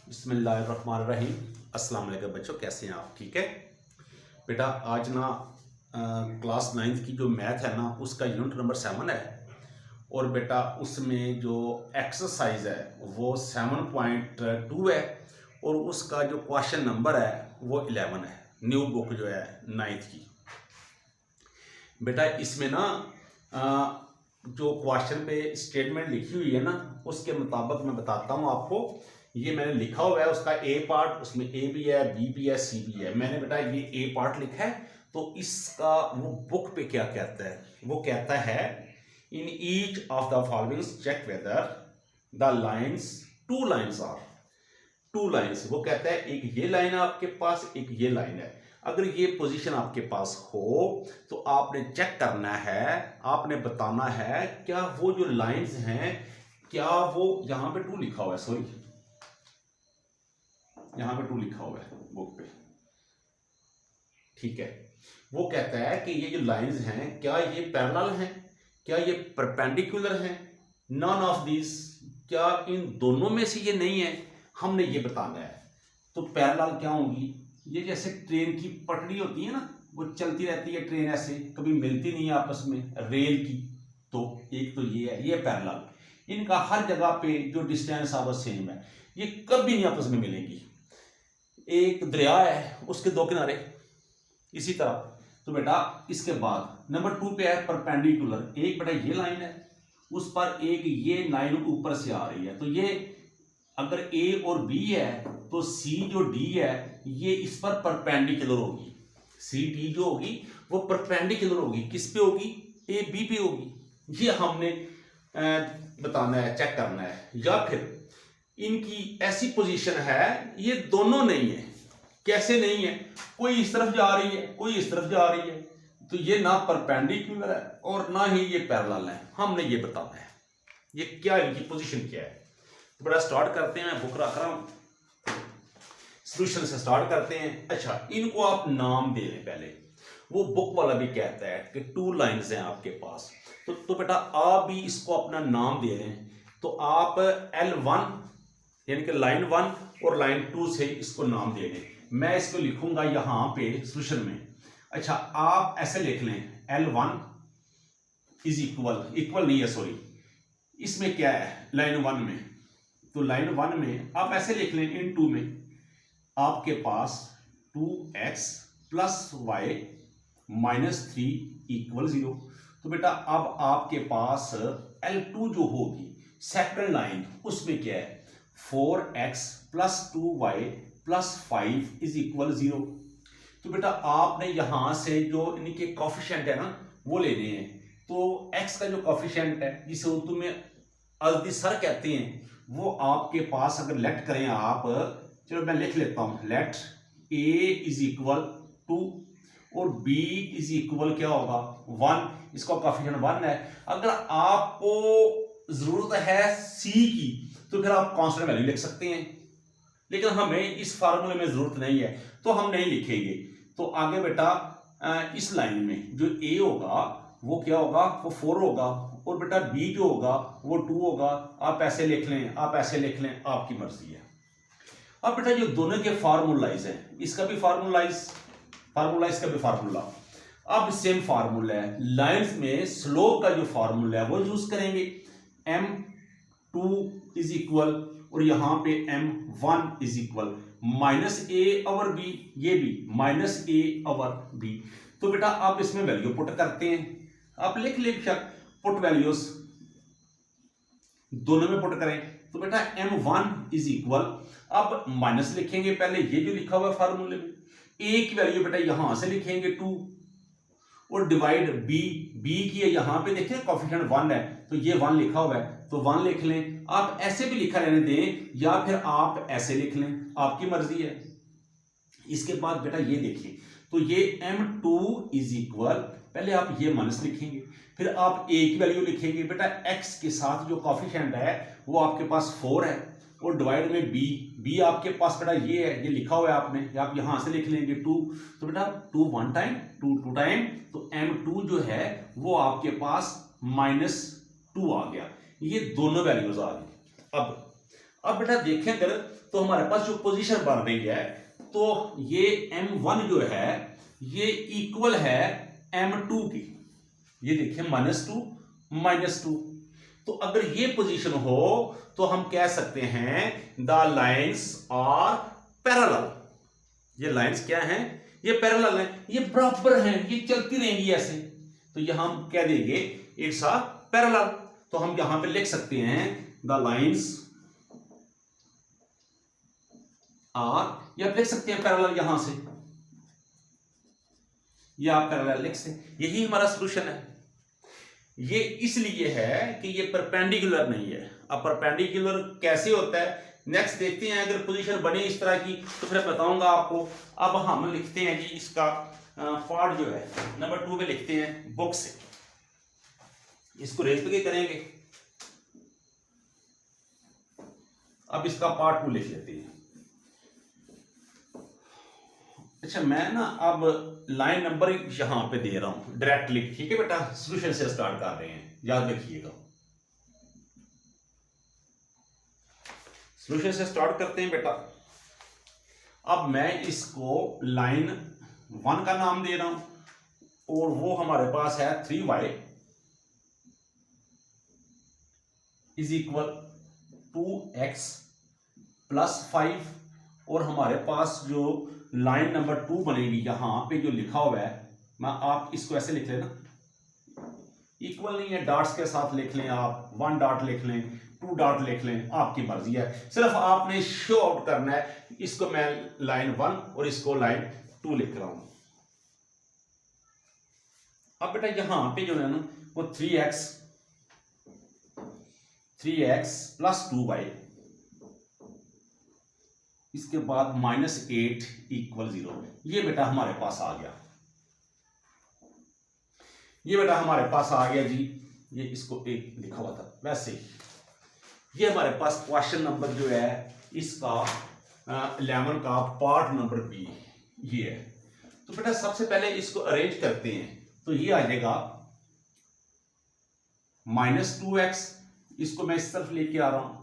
बिस्मिल्लाहिर्रहमानिर्रहीम। अस्सलाम वालेकुम बच्चों, कैसे हैं आप? ठीक है बेटा, आज ना क्लास 9th की जो मैथ है ना उसका यूनिट नंबर 7 है। और बेटा उसमें जो एक्सरसाइज है वो 7.2 है और उसका जो क्वेश्चन नंबर है वो 11 है। न्यू बुक जो है 9th की। बेटा इसमें ना जो क्वेश्चन पे स्टेटमेंट लिखी हुई है ना उसके मुताबिक मैं बताता हूँ आपको। ये मैंने लिखा हुआ है, उसका ए पार्ट, उसमें ए भी है, बी भी है, सी भी है। मैंने बेटा ये ए पार्ट लिखा है। तो इसका वो बुक पे क्या कहता है, वो कहता है in each of the following check whether the lines two lines are two lines. वो कहता है एक ये लाइन है आपके पास, एक ये लाइन है। अगर ये पोजीशन आपके पास हो तो आपने चेक करना है, आपने बताना है क्या वो जो लाइंस हैं क्या वो यहां पे 2 लिखा हुआ है, सॉरी यहां पे 2 लिखा हुआ है बुक पे, ठीक है। वो कहता है कि ये जो लाइंस हैं क्या ये पैरेलल हैं, क्या ये परपेंडिकुलर हैं, नन ऑफ दिस, क्या इन दोनों में से ये नहीं है, हमने ये बताना है। तो पैरेलल क्या होंगी, ये जैसे ट्रेन की पटरी होती है ना, वो चलती रहती है ट्रेन, ऐसे कभी मिलती नहीं है आपस में रेल की। तो एक तो ये है, ये पैरेलल। इनका हर जगह पे जो डिस्टेंस है वो सेम है, ये कभी नहीं आपस में मिलेंगी। एक दरिया है, उसके 2 किनारे, इसी तरह। तो बेटा इसके बाद नंबर 2 पे है परपेंडिकुलर। एक बेटा ये लाइन है, उस पर एक ये लाइन ऊपर से आ रही है। तो ये अगर ए और बी है तो सी जो डी है ये इस पर परपेंडिकुलर होगी। सी डी जो होगी वो परपेंडिकुलर होगी, किस पे होगी, ए बी पे होगी। ये हमने बताना है, चेक करना है। या फिर इनकी ऐसी पोजीशन है ये दोनों नहीं है। कैसे नहीं है, कोई इस तरफ जा रही है, कोई इस तरफ जा रही है, तो ये ना परपेंडिकुलर है और ना ही ये पैरेलल है। हमने ये बताना है ये क्या, इनकी पोजीशन क्या है। तो बड़ा स्टार्ट करते हैं, मैं बुक रख रहा हूं, सॉल्यूशन से स्टार्ट करते हैं। अच्छा, इनको आप नाम दे लें पहले। वो बुक वाला भी कहता है कि 2 लाइंस हैं आपके पास, तो बेटा आप भी इसको अपना नाम दे लें। तो आप L1 यानी कि लाइन 1 और लाइन 2 से इसको नाम दे दें। मैं इसको लिखूंगा यहां पे सॉल्यूशन में। अच्छा, आप ऐसे लिख लें L1 इज इक्वल नहीं है, सॉरी, इसमें क्या है लाइन 1 में, तो लाइन 1 में आप ऐसे लिख लें इन 2 में आपके पास 2x plus y minus 3 equal 0। तो बेटा अब आपके पास L2 जो होगी सेकंड लाइन, उसमें क्या है 4x plus 2y plus 5 is equal 0। तो बेटा आपने यहां से जो इनके कॉफिशिएंट है ना वो लेने हैं। तो x का जो कॉफिशिएंट है जिसे उर्दू में अल्दिसर कहते हैं, वो आपके पास अगर लेट करें आप, चलो मैं लिख लेता हूं, लेट a इज इक्वल 2 और b इज इक्वल क्या होगा 1, इसका कॉफिशिएंट 1 है। अगर आपको जरूरत है c की तो फिर आप कांस्टेंट वैल्यू लिख सकते हैं, लेकिन हमें इस फार्मूले में जरूरत नहीं है तो हम नहीं लिखेंगे। तो आगे बेटा इस लाइन में जो a होगा वो क्या होगा, वो 4 होगा, और बेटा b जो होगा वो 2 होगा। आप ऐसे लिख लें, आप ऐसे लिख लें, आपकी मर्जी है। अब बेटा जो दोनों के फार्मूलाइज है, इसका भी फार्मूला, इसका भी फार्मूला, अब सेम फार्मूला है। लाइंस में स्लोप का जो फार्मूला है वो यूज करेंगे, m2 इज इक्वल, और यहां पे m1 is equal minus a over b, ये भी माइनस a ओवर b। तो बेटा आप इसमें वैल्यू पुट करते हैं, आप लिख ले पुट वैल्यूज दोनों में पुट करें। तो बेटा m1 इज इक्वल, अब माइनस लिखेंगे पहले ये जो लिखा हुआ है फार्मूले में, a की वैल्यू बेटा यहां से लिखेंगे 2 और डिवाइड b की है यहां पे देखें कॉफिशिएंट 1 है तो ये 1 लिखा हुआ है तो 1 लिख लें। आप ऐसे भी लिखा रहने दें या फिर आप ऐसे लिख लें, आपकी मर्जी है। इसके बाद बेटा ये देखिए, तो ये m2 इज इक्वल, पहले आप ये माइनस लिखेंगे, फिर आप a की वैल्यू लिखेंगे। बेटा x के साथ जो कॉफिशिएंट है वो आपके पास 4 है और डिवाइड में b आपके पास बेटा ये है, ये लिखा हुआ है आपने, आप यहां से लिख लेंगे 2। तो बेटा 2 1 टाइम, 2 2 टाइम, तो m2 जो है वो आपके पास -2 आ गया। ये दोनों वैल्यूज आ गई। अब अब बेटा देखें अगर तो हमारे पास जो पोजीशन बन रही है तो ये m1 जो है ये इक्वल है m2 की, ये देखिए -2 -2। तो अगर ये पोजीशन हो तो हम कह सकते हैं द लाइंस आर पैरेलल। ये लाइंस क्या हैं? ये पैरेलल हैं, ये बराबर हैं, ये चलती रहेंगी ऐसे। तो यहां हम कह देंगे इट्स अ पैरेलल। तो हम यहां पे लिख सकते हैं द लाइंस आर, या लिख सकते हैं पैरेलल यहां से, या आप पैरेलल लिख सकते। यही हमारा सॉल्यूशन है। ये इसलिए है कि ये परपेंडिकुलर नहीं है। अब परपेंडिकुलर कैसे होता है नेक्स्ट देखते हैं। अगर पोजीशन बनी इस तरह की तो फिर बताऊंगा आपको। अब हम लिखते हैं जी इसका पार्ट जो है नंबर 2 पे लिखते हैं बुक से। इसको रेज पे करेंगे। अब इसका पार्ट 2 लिख लेते हैं। अच्छा मैं ना अब लाइन नंबर यहां पे दे रहा हूं डायरेक्टली, ठीक है बेटा। सॉल्यूशन से स्टार्ट कर रहे हैं, याद रखिएगा। सॉल्यूशन से स्टार्ट करते हैं बेटा। अब मैं इसको लाइन 1 का नाम दे रहा हूं और वो हमारे पास है 3y is equal 2x plus 5। और हमारे पास जो लाइन नंबर 2 बनेगी यहां पे जो लिखा हुआ है, मैं आप इसको ऐसे लिख लेना, इक्वल नहीं है डॉट्स के साथ लिख लें आप, 1 डॉट लिख लें, 2 डॉट लिख लें, आपकी मर्जी है। सिर्फ आपने शो आउट करना है। इसको मैं लाइन 1 और इसको लाइन 2 लिख रहा हूं। अब बेटा यहां पे जो है ना वो 3x प्लस 2y, इसके बाद -8 इक्वल 0। ये बेटा हमारे पास आ गया, ये बेटा हमारे पास आ गया जी। ये इसको एक लिखा हुआ था वैसे ही। ये हमारे पास क्वेश्चन नंबर जो है इसका 11 का पार्ट नंबर बी ये है। तो बेटा सबसे पहले इसको अरेंज करते हैं। तो ये आ जाएगा -2x, इसको मैं इस तरफ लेके आ रहा हूं।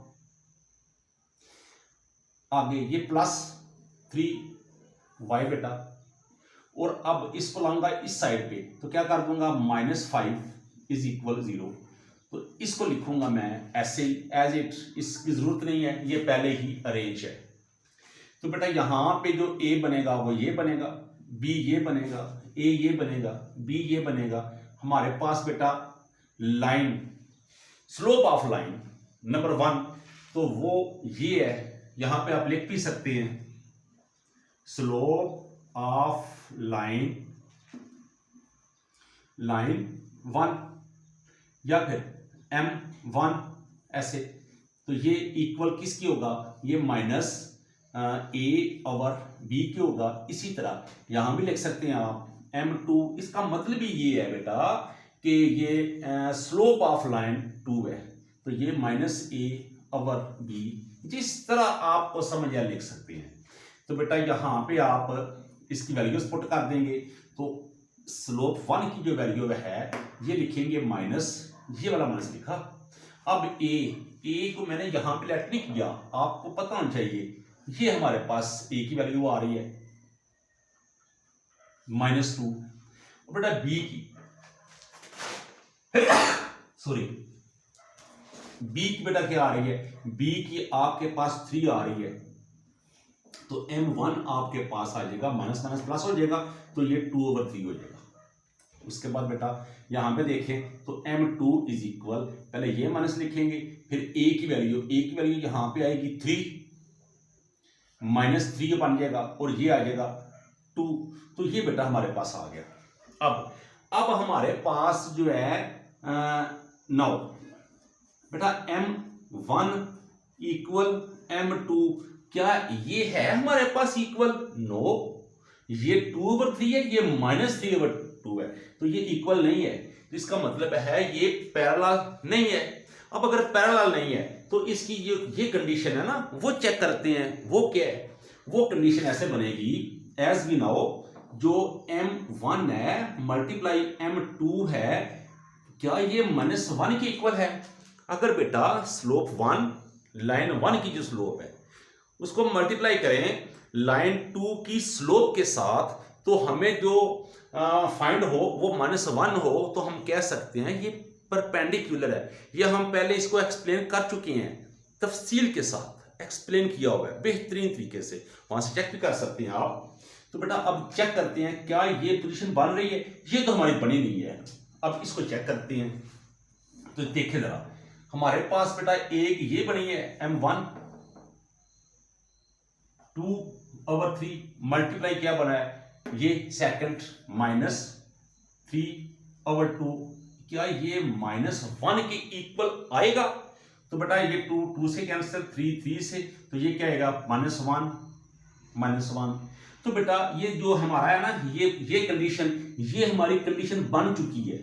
आगे ये +3y बेटा, और अब इसको लाऊंगा इस साइड पे तो क्या कर दूंगा -5 इज इक्वल 0। तो इसको लिखूंगा मैं ऐसे ही एज इट, इसकी जरूरत नहीं है, ये पहले ही अरेंज है। तो बेटा यहां पे जो a बनेगा वो ये बनेगा, b ये बनेगा, a ये बनेगा, b ये बनेगा। हमारे पास बेटा line slope of line number 1 तो वो ये है, यहां पे आप लिख भी सकते हैं स्लोप ऑफ लाइन 1 या फिर m1 ऐसे। तो ये इक्वल किसकी होगा? ये -a/b की होगा। इसी तरह यहां भी लिख सकते हैं आप m2। इसका मतलब ही ये है बेटा कि ये स्लोप ऑफ लाइन 2 है, तो ये -a/b। जिस तरह आपको समझ या लिख सकते हैं। तो बेटा यहां पे आप इसकी वैल्यूज पुट कर देंगे। तो स्लोप 1 की जो वैल्यू है ये लिखेंगे माइनस, ये वाला माइनस लिखा। अब a को मैंने यहां पे लेट नहीं किया, आपको पता होना चाहिए। ये हमारे पास a की वैल्यू आ रही है -2। बेटा b की सॉरी b की बेटा क्या आ रही है? b की आपके पास 3 आ रही है। तो m1 आपके पास आ जाएगा, माइनस माइनस प्लस हो जाएगा, तो ये 2/3 हो जाएगा। उसके बाद बेटा यहां पे देखें तो m2 इज इक्वल, पहले ये माइनस लिखेंगे, फिर a की वैल्यू यहां पे आएगी 3, -3 बन जाएगा, और ये आ जाएगा 2। तो ये बेटा हमारे पास आ गया। अब हमारे पास जो है 9 बेटा m1 इक्वल m2, क्या ये है हमारे पास इक्वल? नो, ये 2/3 है, ये -3/2 है, तो ये इक्वल नहीं है। तो इसका मतलब है ये पैरेलल नहीं है। अब अगर पैरेलल नहीं है तो इसकी ये कंडीशन है ना, वो चेक करते हैं। वो क्या है? वो कंडीशन ऐसे बनेगी एज वी नाउ, जो m1 है मल्टीप्लाई m2 है, क्या ये -1 के इक्वल है? अगर बेटा स्लोप 1 लाइन 1 की जो स्लोप है उसको मल्टीप्लाई करें लाइन 2 की स्लोप के साथ, तो हमें जो फाइंड हो वो -1 हो, तो हम कह सकते हैं ये परपेंडिकुलर है। ये हम पहले इसको एक्सप्लेन कर चुके हैं, तफसील के साथ एक्सप्लेन किया हुआ है बेहतरीन तरीके से, वहां से चेक भी कर सकते हैं आप। तो बेटा अब चेक करते हैं क्या ये पोजीशन बन रही है। ये तो हमारी बनी नहीं है, अब इसको चेक करते हैं। तो देखें जरा, हमारे पास बेटा एक ये बनी है m1 2/3 मल्टीप्लाई क्या बना है ये सेकंड -3/2, क्या ये -1 के इक्वल आएगा? तो बेटा ये 2 से कैंसिल, 3 से, तो ये क्या आएगा -1। तो बेटा ये जो हमारा है ना, ये कंडीशन, ये हमारी कंडीशन बन चुकी है।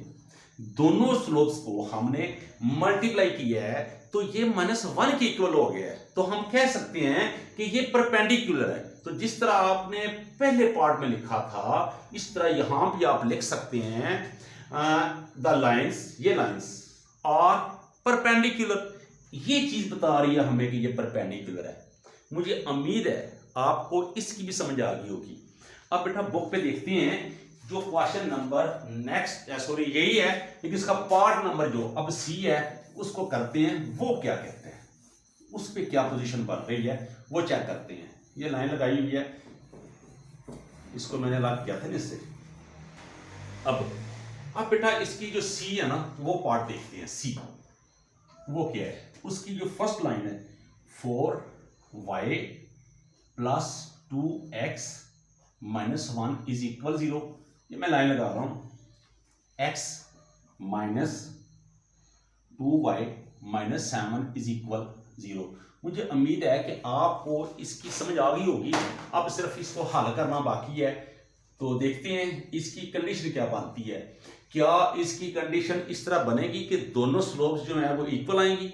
दोनों स्लोप्स को हमने मल्टीप्लाई किया है तो ये -1 के इक्वल हो गया है। तो हम कह सकते हैं कि ये परपेंडिकुलर है। तो जिस तरह आपने पहले पार्ट में लिखा था इस तरह यहां भी आप लिख सकते हैं द लाइंस, ये लाइंस और परपेंडिकुलर। ये चीज बता रही है हमें कि ये परपेंडिकुलर है। मुझे उम्मीद है आपको इसकी भी समझ आ गई होगी। अब बेटा बुक पे देखते हैं जो क्वेश्चन नंबर नेक्स्ट सॉरी यही है, लेकिन इसका पार्ट नंबर जो अब सी है उसको करते हैं। वो क्या कहते हैं, उस पे क्या पोजीशन बन रही है वो चेक करते हैं। ये लाइन लगाई हुई है, इसको मैंने लॉक किया था इससे। अब बेटा इसकी जो सी है ना वो पार्ट देखते हैं। सी वो क्या है, उसकी जो फर्स्ट लाइन है 4y + 2x - 1 = 0। ये मैं लाइन लगा रहा हूं, x - 2y - 7 = 0। मुझे उम्मीद है कि आपको इसकी समझ आ गई होगी। अब सिर्फ इसको हल करना बाकी है। तो देखते हैं इसकी कंडीशन क्या बनती है। क्या इसकी कंडीशन इस तरह बनेगी कि दोनों स्लोप्स जो है वो इक्वल आएंगी,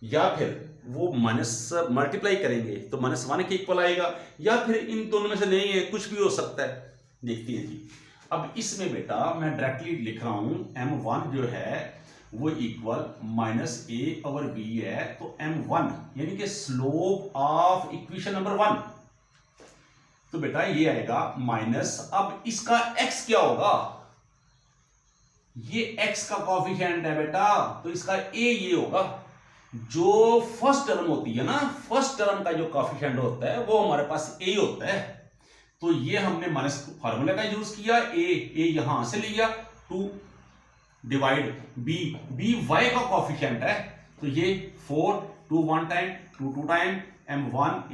या फिर वो मल्टीप्लाई करेंगे तो -1 के इक्वल आएगा, या फिर इन दोनों में से नहीं है, कुछ भी हो सकता है। देखते हैं जी। अब इसमें बेटा मैं डायरेक्टली लिख रहा हूं m1 जो है वो इक्वल -a/b है। तो m1 यानी कि स्लोप ऑफ इक्वेशन नंबर 1, तो बेटा ये आएगा माइनस, अब इसका x क्या होगा, ये x का कॉफिशिएंट है बेटा, तो इसका a ये होगा। जो फर्स्ट टर्म होती है ना, फर्स्ट टर्म का जो कॉफिशिएंट होता है वो हमारे पास a होता है। तो ये हमने माइनस फार्मूला का यूज किया, a यहां से लिया, 2 डिवाइड b y का कॉफिशिएंट है। तो ये 4 2 1 टाइम 2 2 टाइम m1 =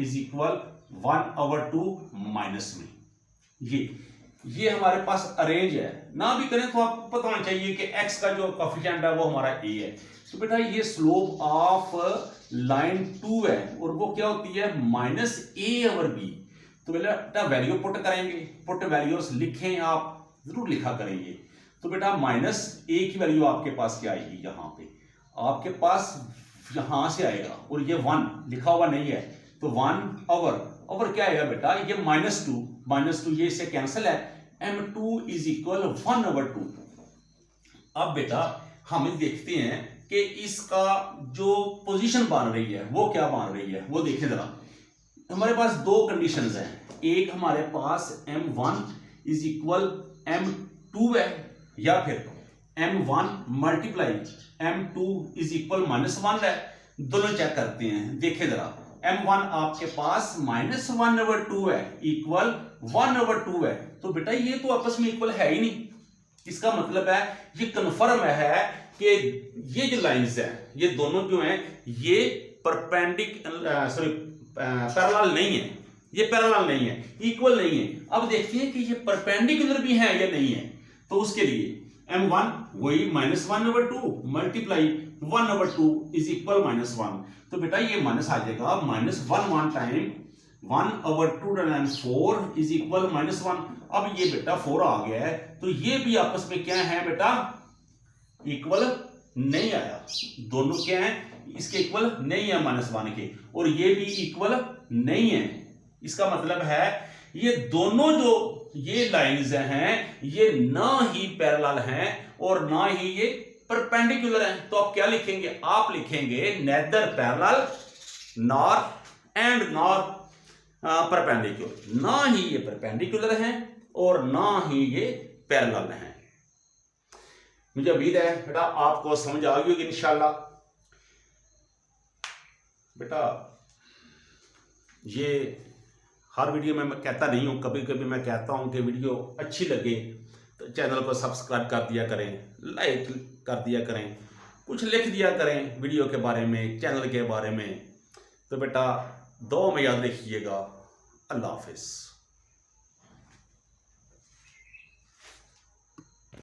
1/2 -b। ये हमारे पास अरेंज है, ना भी करें तो आपको पता होना चाहिए कि x का जो कॉफिशिएंट है वो हमारा a है। तो बेटा ये स्लोप ऑफ लाइन 2 है और वो क्या होती है -a/b। तो बेटा वैल्यू पुट करेंगे, पुट वैल्यूज लिखें आप, जरूर लिखा करेंगे। तो बेटा -a की वैल्यू आपके पास क्या आएगी, यहां पे आपके पास यहां से आएगा, और ये 1 लिखा हुआ नहीं है तो 1/, क्या आएगा बेटा, ये -2 ये इससे कैंसिल है, m2 = 1/2। अब बेटा हम देखते हैं कि इसका जो पोजीशन बन रही है वो क्या बन रही है, वो देखें जरा। हमारे पास दो कंडीशंस हैं, एक हमारे पास m1 = m2 है, या फिर m1 × m2 = -1 है। दोनों चेक करते हैं, देखें जरा। m1 आपके पास -1/2 है, इक्वल 1/2 है। तो बेटा ये तो आपस में इक्वल है ही नहीं। इसका मतलब है ये कन्फर्म है कि ये जो लाइंस हैं ये दोनों जो हैं ये पैरेलल नहीं है, ये पैरेलल नहीं है, इक्वल नहीं है। अब देखते हैं कि ये परपेंडिकुलर भी है या नहीं है। तो उसके लिए m1 वही -1/2 मल्टीप्लाई 1/2 = -1। तो बेटा ये माइनस आ जाएगा, -1 टाइम 1/2 टाइम्स 4 = -1। अब ये बेटा 4 आ गया है, तो ये भी आपस में क्या है बेटा, इक्वल नहीं आया। दोनों क्या है, इसके इक्वल नहीं है -1 के, और ये भी इक्वल नहीं है। इसका मतलब है ये दोनों जो ये लाइंस हैं ये ना ही पैरेलल हैं और ना ही ये परपेंडिकुलर हैं। तो आप क्या लिखेंगे, आप लिखेंगे neither parallel nor and nor perpendicular, ना ही ये परपेंडिकुलर हैं और ना ही ये पैरेलल हैं। मुझे उम्मीद है बेटा आपको समझ आ गई होगी इंशाल्लाह। बेटा ये हर वीडियो में मैं कहता नहीं हूँ, कभी कभी मैं कहता हूँ कि वीडियो अच्छी लगे तो चैनल को सब्सक्राइब कर दिया करें, लाइक कर दिया करें, कुछ लिख दिया करें वीडियो के बारे में, चैनल के बारे में। तो बेटा दुआ में याद रखिएगा। अल्लाह हाफिज़।